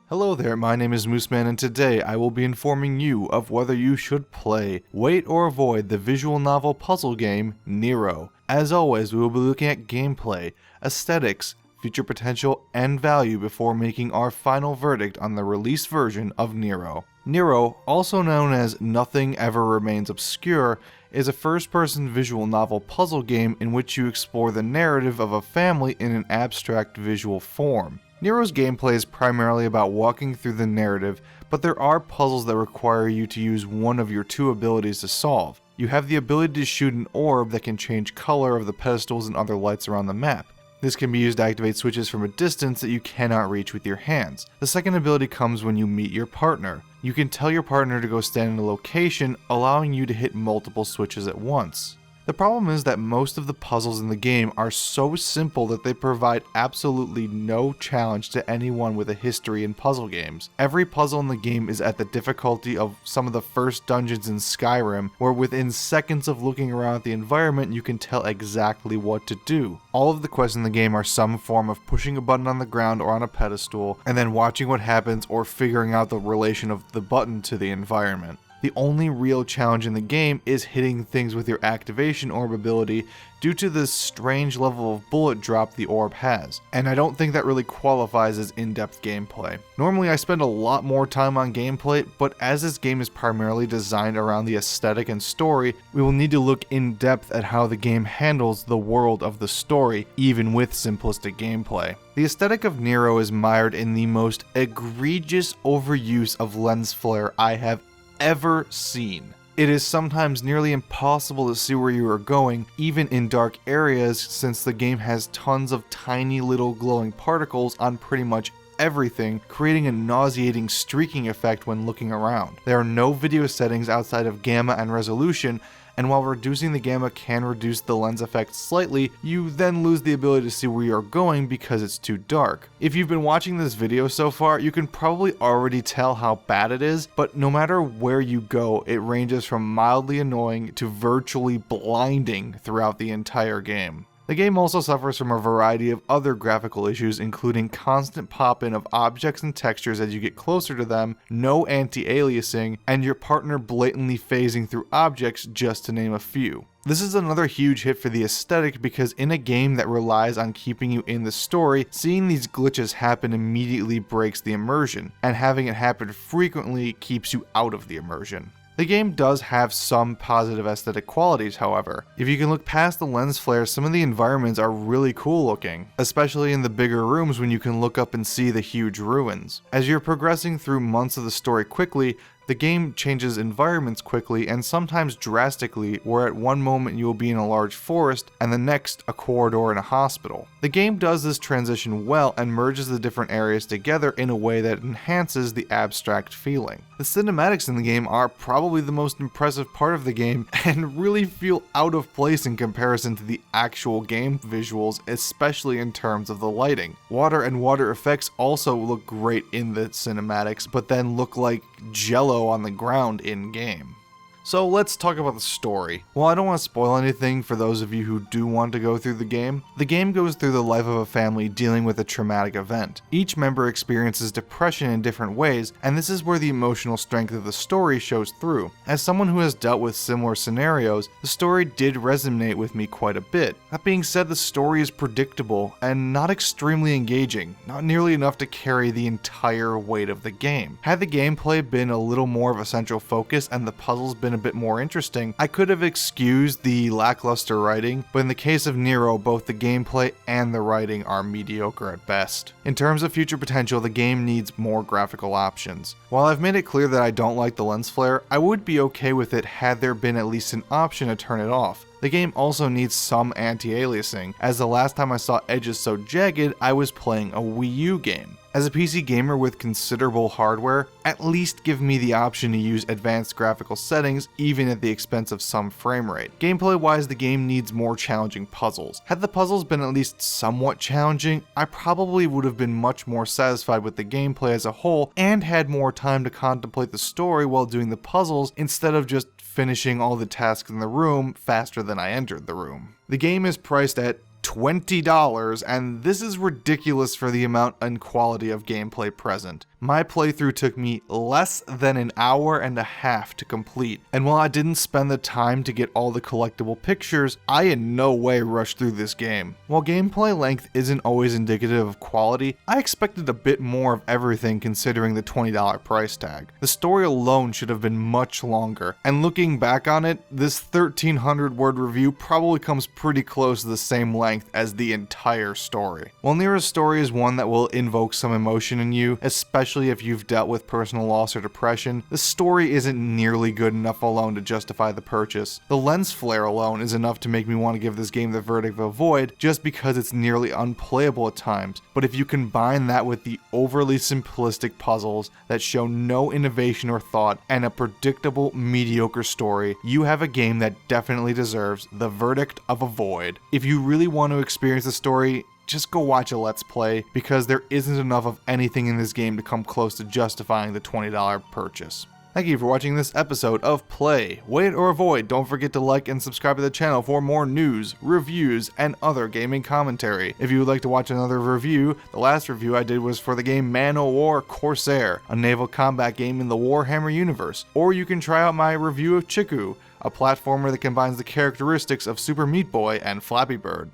Hello there, my name is Mooseman, and today I will be informing you of whether you should play, wait, or avoid the visual novel puzzle game N.E.R.O. As always, we will be looking at gameplay, aesthetics, future potential, and value before making our final verdict on the released version of N.E.R.O. N.E.R.O, also known as Nothing Ever Remains Obscure, is a first-person visual novel puzzle game in which you explore the narrative of a family in an abstract visual form. N.E.R.O's gameplay is primarily about walking through the narrative, but there are puzzles that require you to use one of your two abilities to solve. You have the ability to shoot an orb that can change color of the pedestals and other lights around the map. This can be used to activate switches from a distance that you cannot reach with your hands. The second ability comes when you meet your partner. You can tell your partner to go stand in a location, allowing you to hit multiple switches at once. The problem is that most of the puzzles in the game are so simple that they provide absolutely no challenge to anyone with a history in puzzle games. Every puzzle in the game is at the difficulty of some of the first dungeons in Skyrim, where within seconds of looking around at the environment you can tell exactly what to do. All of the quests in the game are some form of pushing a button on the ground or on a pedestal, and then watching what happens or figuring out the relation of the button to the environment. The only real challenge in the game is hitting things with your activation orb ability due to the strange level of bullet drop the orb has, and I don't think that really qualifies as in-depth gameplay. Normally I spend a lot more time on gameplay, but as this game is primarily designed around the aesthetic and story, we will need to look in depth at how the game handles the world of the story, even with simplistic gameplay. The aesthetic of N.E.R.O is mired in the most egregious overuse of lens flare I have ever seen. It is sometimes nearly impossible to see where you are going, even in dark areas, since the game has tons of tiny little glowing particles on pretty much everything, creating a nauseating streaking effect when looking around. There are no video settings outside of gamma and resolution, and while reducing the gamma can reduce the lens effect slightly, you then lose the ability to see where you are going because it's too dark. If you've been watching this video so far, you can probably already tell how bad it is, but no matter where you go, it ranges from mildly annoying to virtually blinding throughout the entire game. The game also suffers from a variety of other graphical issues, including constant pop-in of objects and textures as you get closer to them, no anti-aliasing, and your partner blatantly phasing through objects, just to name a few. This is another huge hit for the aesthetic because in a game that relies on keeping you in the story, seeing these glitches happen immediately breaks the immersion, and having it happen frequently keeps you out of the immersion. The game does have some positive aesthetic qualities, however. If you can look past the lens flare, some of the environments are really cool looking, especially in the bigger rooms when you can look up and see the huge ruins. As you're progressing through months of the story quickly, the game changes environments quickly and sometimes drastically, where at one moment you will be in a large forest and the next a corridor in a hospital. The game does this transition well and merges the different areas together in a way that enhances the abstract feeling. The cinematics in the game are probably the most impressive part of the game and really feel out of place in comparison to the actual game visuals, especially in terms of the lighting. Water and water effects also look great in the cinematics, but then look like jello on the ground in-game. So let's talk about the story. While I don't want to spoil anything for those of you who do want to go through the game goes through the life of a family dealing with a traumatic event. Each member experiences depression in different ways, and this is where the emotional strength of the story shows through. As someone who has dealt with similar scenarios, the story did resonate with me quite a bit. That being said, the story is predictable and not extremely engaging, not nearly enough to carry the entire weight of the game. Had the gameplay been a little more of a central focus and the puzzles been a bit more interesting, I could have excused the lackluster writing, but in the case of N.E.R.O, both the gameplay and the writing are mediocre at best. In terms of future potential, the game needs more graphical options. While I've made it clear that I don't like the lens flare, I would be okay with it had there been at least an option to turn it off. The game also needs some anti-aliasing, as the last time I saw edges so jagged, I was playing a Wii U game. As a PC gamer with considerable hardware, at least give me the option to use advanced graphical settings even at the expense of some frame rate. Gameplay wise, the game needs more challenging puzzles. Had the puzzles been at least somewhat challenging, I probably would have been much more satisfied with the gameplay as a whole and had more time to contemplate the story while doing the puzzles instead of just finishing all the tasks in the room faster than I entered the room. The game is priced at $20, and this is ridiculous for the amount and quality of gameplay present. My playthrough took me less than an hour and a half to complete, and while I didn't spend the time to get all the collectible pictures, I in no way rushed through this game. While gameplay length isn't always indicative of quality, I expected a bit more of everything considering the $20 price tag. The story alone should have been much longer, and looking back on it, this 1300 word review probably comes pretty close to the same length as the entire story. While N.E.R.O's story is one that will invoke some emotion in you, especially if you've dealt with personal loss or depression, the story isn't nearly good enough alone to justify the purchase. The lens flare alone is enough to make me want to give this game the verdict of a void just because it's nearly unplayable at times, but if you combine that with the overly simplistic puzzles that show no innovation or thought and a predictable, mediocre story, you have a game that definitely deserves the verdict of a void. If you really want to experience the story, just go watch a Let's Play, because there isn't enough of anything in this game to come close to justifying the $20 purchase. Thank you for watching this episode of Play, Wait or Avoid. Don't forget to like and subscribe to the channel for more news, reviews, and other gaming commentary. If you would like to watch another review, the last review I did was for the game Man-O-War Corsair, a naval combat game in the Warhammer universe. Or you can try out my review of Chiku, a platformer that combines the characteristics of Super Meat Boy and Flappy Bird.